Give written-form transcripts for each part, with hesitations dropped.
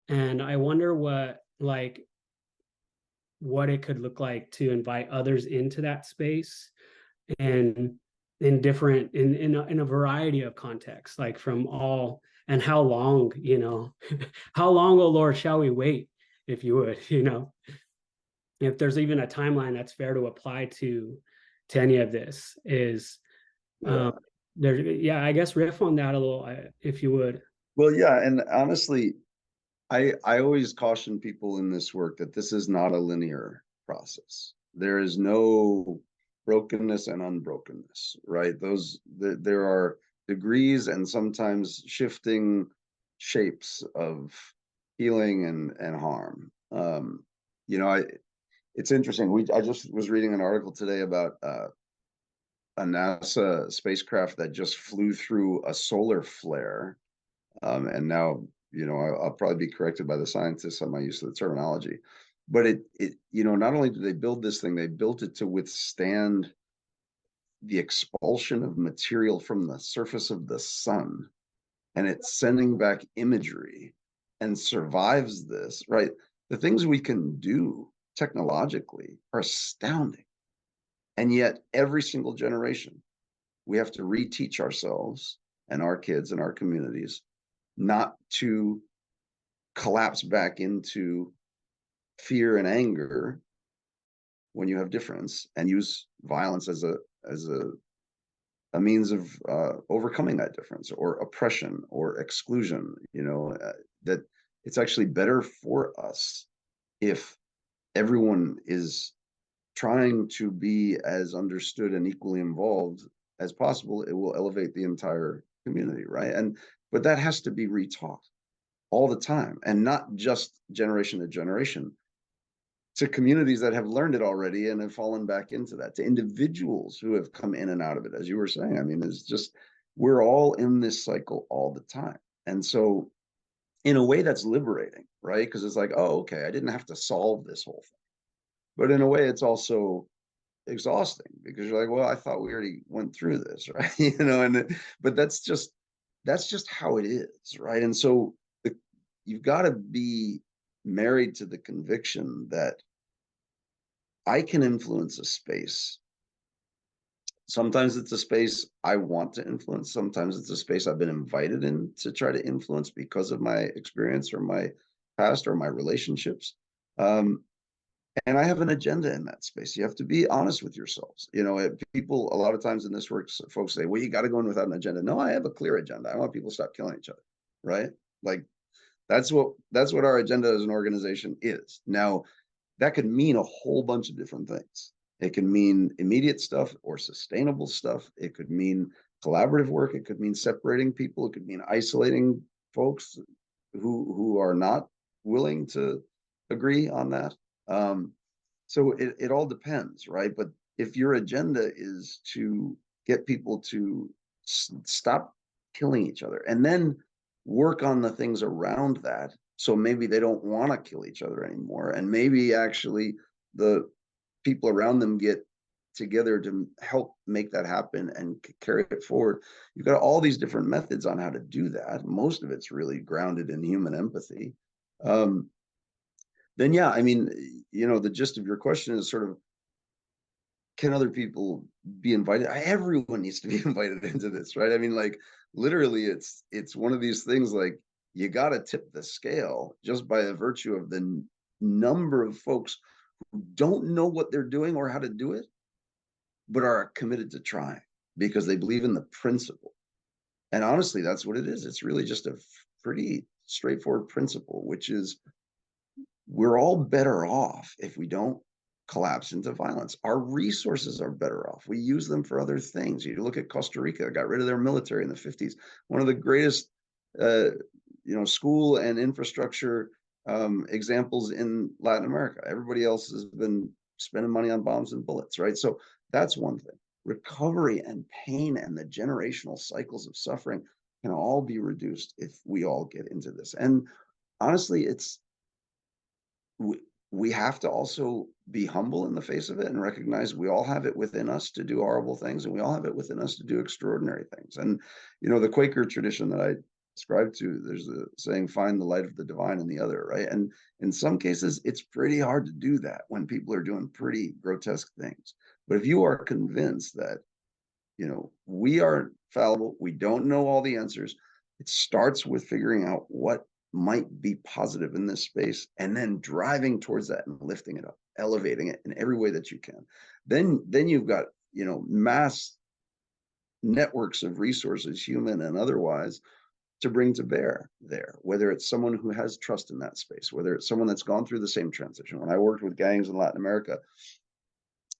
And I wonder what it could look like to invite others into that space, and in a variety of contexts, like from all, and how long, how long, oh Lord, shall we wait, if you would, if there's even a timeline that's fair to apply to any of this is, Yeah. um there, yeah, I guess riff on that a little, if you would. Well, yeah, and honestly, I always caution people in this work that this is not a linear process. There is no brokenness and unbrokenness, right? There are degrees and sometimes shifting shapes of healing and harm. I it's interesting. I just was reading an article today about a NASA spacecraft that just flew through a solar flare, and now, I'll probably be corrected by the scientists on my use of the terminology. But not only did they build this thing, they built it to withstand the expulsion of material from the surface of the sun. And it's sending back imagery and survives this, right? The things we can do technologically are astounding. And yet, every single generation, we have to reteach ourselves and our kids and our communities not to collapse back into fear and anger when you have difference, and use violence as a means of overcoming that difference, or oppression or exclusion. That it's actually better for us if everyone is trying to be as understood and equally involved as possible. It will elevate the entire community, right? But that has to be retaught all the time, and not just generation to generation, to communities that have learned it already and have fallen back into that, to individuals who have come in and out of it, as you were saying. I mean, it's just, we're all in this cycle all the time. And so, in a way, that's liberating, right? Because it's like, oh, okay, I didn't have to solve this whole thing. But in a way, it's also exhausting, because you're like, well, I thought we already went through this, right? But that's just how it is, right? And so you've got to be married to the conviction that I can influence a space. Sometimes it's a space I want to influence. Sometimes it's a space I've been invited in to try to influence because of my experience or my past or my relationships. And I have an agenda in that space. You have to be honest with yourselves. People, a lot of times in this work, folks say, well, you got to go in without an agenda. No, I have a clear agenda. I want people to stop killing each other, right? Like, that's what our agenda as an organization is. Now, that could mean a whole bunch of different things. It can mean immediate stuff or sustainable stuff. It could mean collaborative work. It could mean separating people. It could mean isolating folks who are not willing to agree on that. Um, so it all depends, right? But if your agenda is to get people to stop killing each other, and then work on the things around that, so maybe they don't want to kill each other anymore, and maybe actually the people around them get together to help make that happen and carry it forward. You've got all these different methods on how to do that. Most of it's really grounded in human empathy. Um, then, yeah, I mean, the gist of your question is sort of, can other people be invited? Everyone needs to be invited into this, right? I mean, like, literally, it's one of these things, like, you got to tip the scale just by a virtue of the number of folks who don't know what they're doing or how to do it, but are committed to trying because they believe in the principle. And honestly, that's what it is. It's really just a pretty straightforward principle, which is, we're all better off if we don't collapse into violence. Our resources are better off. We use them for other things. You look at Costa Rica, got rid of their military in the 50s. One of the greatest, school and infrastructure examples in Latin America. Everybody else has been spending money on bombs and bullets, right? So that's one thing. Recovery and pain and the generational cycles of suffering can all be reduced if we all get into this. And honestly, we have to also be humble in the face of it and recognize we all have it within us to do horrible things, and we all have it within us to do extraordinary things. And the Quaker tradition that I subscribe to. There's a saying, find the light of the divine in the other, right? And in some cases, it's pretty hard to do that when people are doing pretty grotesque things. But if you are convinced that, we are fallible, we don't know all the answers, it starts with figuring out what might be positive in this space and then driving towards that and lifting it up, elevating it in every way that you can. Then you've got, mass networks of resources, human and otherwise, to bring to bear there, whether it's someone who has trust in that space, whether it's someone that's gone through the same transition. When I worked with gangs in Latin America,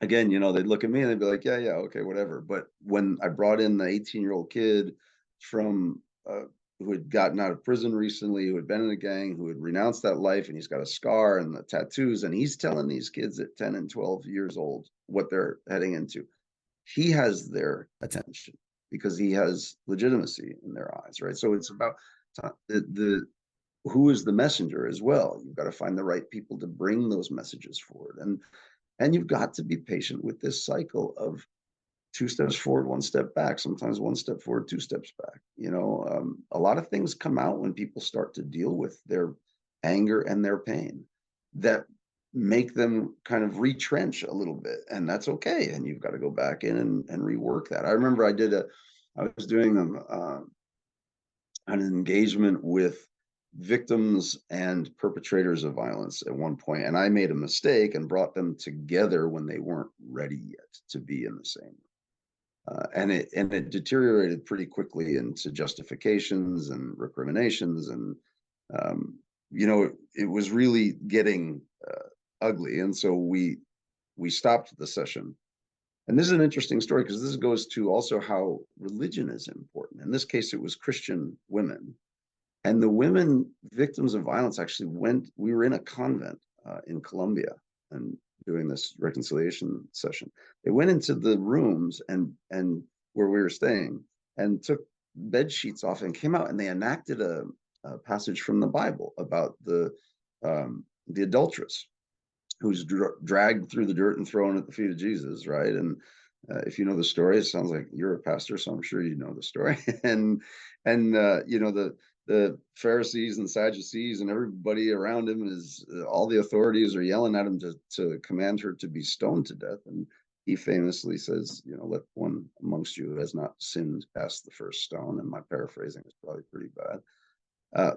again, they'd look at me and they'd be like, yeah, okay, whatever. But when I brought in the 18-year-old kid from who had gotten out of prison recently, who had been in a gang, who had renounced that life, and he's got a scar and the tattoos, and he's telling these kids at 10 and 12 years old what they're heading into, he has their attention because he has legitimacy in their eyes, right? So it's about the who is the messenger as well. You've got to find the right people to bring those messages forward, and you've got to be patient with this cycle of 2 steps forward, 1 step back, sometimes 1 step forward, 2 steps back. A lot of things come out when people start to deal with their anger and their pain that make them kind of retrench a little bit, and that's okay. And you've got to go back in and rework that. I remember I was doing an engagement with victims and perpetrators of violence at one point, and I made a mistake and brought them together when they weren't ready yet to be in the same. And it deteriorated pretty quickly into justifications and recriminations, and it was really getting ugly. And so we stopped the session. And this is an interesting story because this goes to also how religion is important. In this case, it was Christian women. And the women victims of violence actually we were in a convent in Colombia and doing this reconciliation session. They went into the rooms and where we were staying and took bed sheets off and came out, and they enacted a passage from the Bible about the adulteress who's dragged through the dirt and thrown at the feet of Jesus, right? And if you know the story, it sounds like you're a pastor, so I'm sure you know the story. and the Pharisees and Sadducees and everybody around him all the authorities are yelling at him to command her to be stoned to death. And he famously says, let one amongst you who has not sinned cast the first stone. And my paraphrasing is probably pretty bad.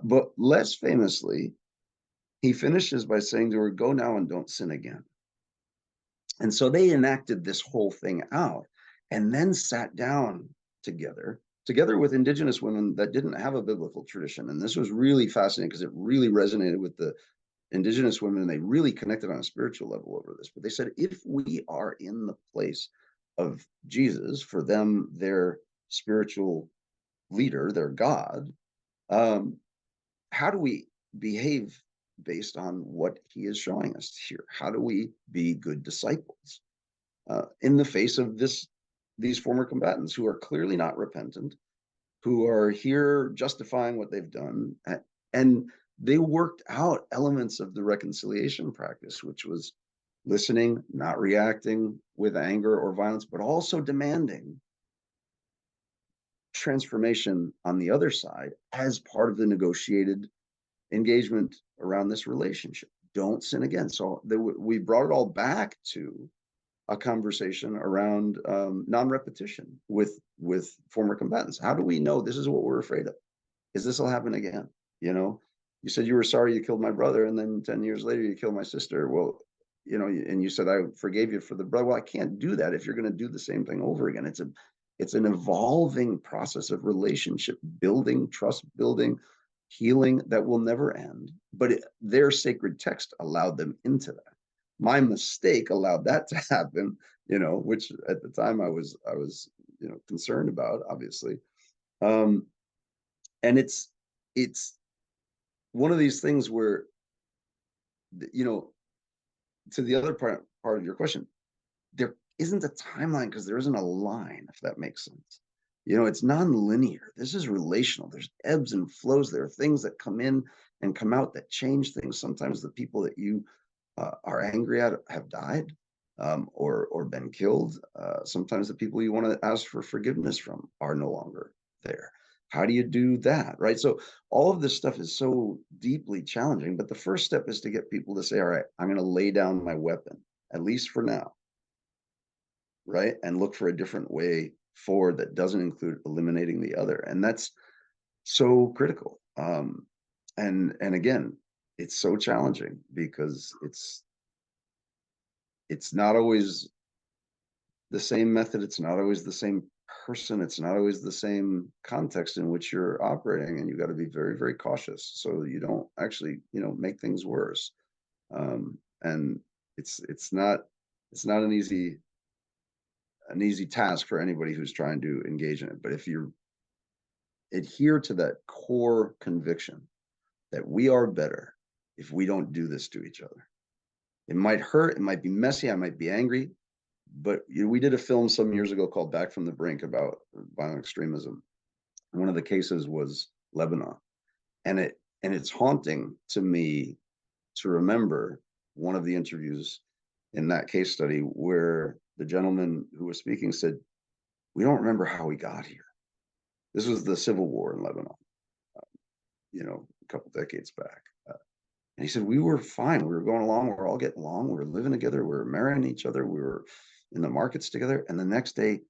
But less famously, he finishes by saying to her, go now and don't sin again. And so they enacted this whole thing out and then sat down together with indigenous women that didn't have a biblical tradition. And this was really fascinating because it really resonated with the indigenous women, and they really connected on a spiritual level over this. But they said, if we are in the place of Jesus, for them, their spiritual leader, their God, how do we behave based on what he is showing us here? How do we be good disciples in the face of these former combatants who are clearly not repentant, who are here justifying what they've done? And they worked out elements of the reconciliation practice, which was listening, not reacting with anger or violence, but also demanding transformation on the other side as part of the negotiated engagement around this relationship. Don't sin again. So we brought it all back to a conversation around non-repetition with former combatants. How do we know this is what we're afraid of? Is this will happen again? You said you were sorry you killed my brother, and then 10 years later you killed my sister. Well, and you said I forgave you for the brother. Well, I can't do that if you're going to do the same thing over again. It's an evolving process of relationship building, trust building, healing that will never end. But their sacred text allowed them into that. My mistake allowed that to happen, which at the time I was concerned about, obviously. And it's one of these things where, to the other part of your question, there isn't a timeline because there isn't a line, if that makes sense. It's non-linear. This is relational. There's ebbs and flows. There are things that come in and come out that change things. Sometimes the people that you are angry at have died or been killed. Sometimes the people you want to ask for forgiveness from are no longer there. How do you do that, right? So all of this stuff is so deeply challenging, but the first step is to get people to say, all right, I'm going to lay down my weapon, at least for now, right? And look for a different way forward that doesn't include eliminating the other. And that's so critical. And again, it's so challenging because it's not always the same method. It's not always the same person. It's not always the same context in which you're operating, and you got to be very, very cautious so you don't actually, make things worse. And it's not an easy task for anybody who's trying to engage in it. But if you adhere to that core conviction that we are better if we don't do this to each other, it might hurt, it might be messy, I might be angry, but we did a film some years ago called Back from the Brink about violent extremism. One of the cases was Lebanon, and it's haunting to me to remember one of the interviews in that case study where the gentleman who was speaking said, we don't remember how we got here. This was the civil war in Lebanon, a couple decades back. And he said, we were fine. We were going along. We were all getting along. We were living together. We were marrying each other. We were in the markets together. And the next day,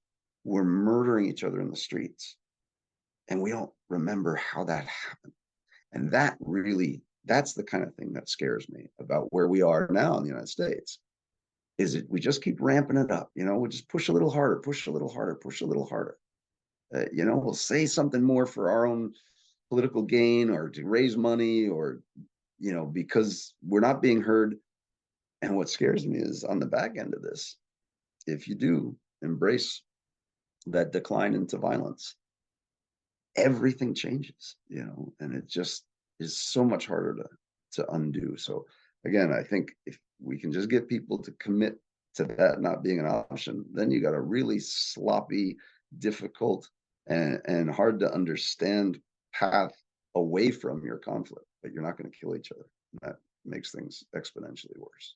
we're murdering each other in the streets. And we don't remember how that happened. And that's the kind of thing that scares me about where we are now in the United States. Is it we just keep ramping it up? We just push a little harder, push a little harder, push a little harder. We'll say something more for our own political gain or to raise money or because we're not being heard. And what scares me is on the back end of this, if you do embrace that decline into violence, everything changes, and it just is so much harder to undo. So again, I think if we can just get people to commit to that not being an option, then you got a really sloppy, difficult, and hard to understand path away from your conflict, but you're not going to kill each other. And that makes things exponentially worse.